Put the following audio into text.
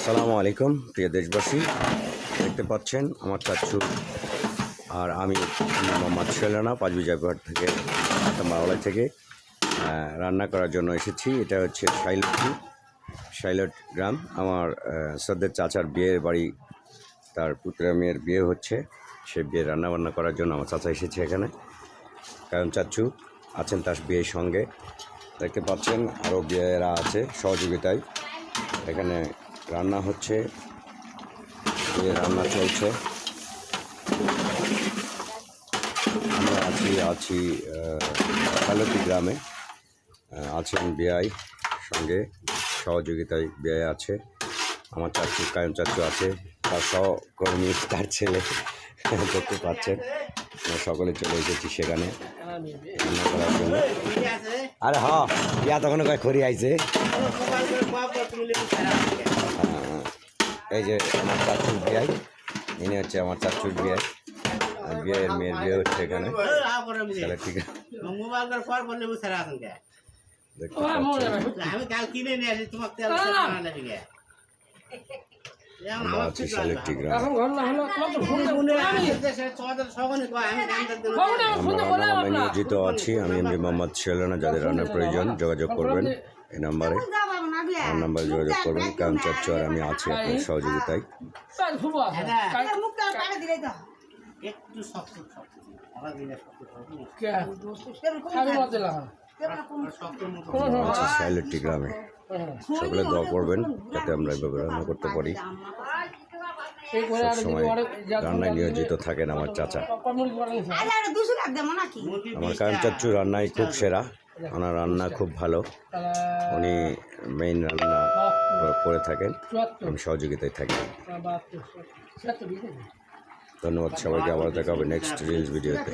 আসসালামু আলাইকুম প্রিয় দেশবাসী, দেখতে পাচ্ছেন আমার চাচু আর আমি মোহাম্মদ শৈলানা পাঁচবিজাপুর থেকে বাংলা থেকে রান্না করার জন্য এসেছি। এটা হচ্ছে শাইলট গ্রাম। আমার সদ্যের চাচার বিয়ের বাড়ি, তার পুত্রা মেয়ের বিয়ে হচ্ছে, সে বিয়ে রান্নাবান্না করার জন্য আমার চাচা এসেছে এখানে। কারণ চাচু আছেন তার বিয়ের সঙ্গে, দেখতে পাচ্ছেন আরও বিয়েরা আছে সহযোগিতায়। এখানে রান্না হচ্ছে, রান্না চলছে। আমরা আছি কালতি গ্রামে, আছেন বিআই সঙ্গে, সহযোগিতায় বিআই আছে, আমার চাচু কায়ন চাচু আছে, তার সহকর্মী, তার ছেলে। দেখতে পাচ্ছেন সকলে চলে এসেছি সেখানে রান্না করার জন্য। আরে হ্যাঁ, ইয়া তখন কয় খড়ি আইছে। এই যে আমার চাচুর বিয়াই, ইনি হচ্ছে আমার চাচুর বিয়াই, বিয়ের মেয়ের বিয়ে হচ্ছে এখানে। ঠিক আছে, নিয়োজিত আছি আমি মোহাম্মদ শৈলানা। যাদের রান্নার প্রয়োজন যোগাযোগ করবেন এই নাম্বারে, আমার নাম্বারে যোগাযোগ করবেন। কারণ চাচ্ছু আর আমি আছি আপনার সহযোগিতায়। শাইলটি গ্রামে সকলে দোয়া করবেন যাতে আমরা এভাবে রান্না করতে পারি। সবসময় রান্নায় নিয়োজিত থাকেন আমার চাচা। আমার কারণ চাচ্ছু রান্নায় খুব সেরা, ওনার রান্না খুব ভালো, উনি মেইন রান্না করে থাকেন, আমি সহযোগিতায় থাকি। ধন্যবাদ সবাইকে, আবার দেখা হবে নেক্সট রিলস ভিডিওতে।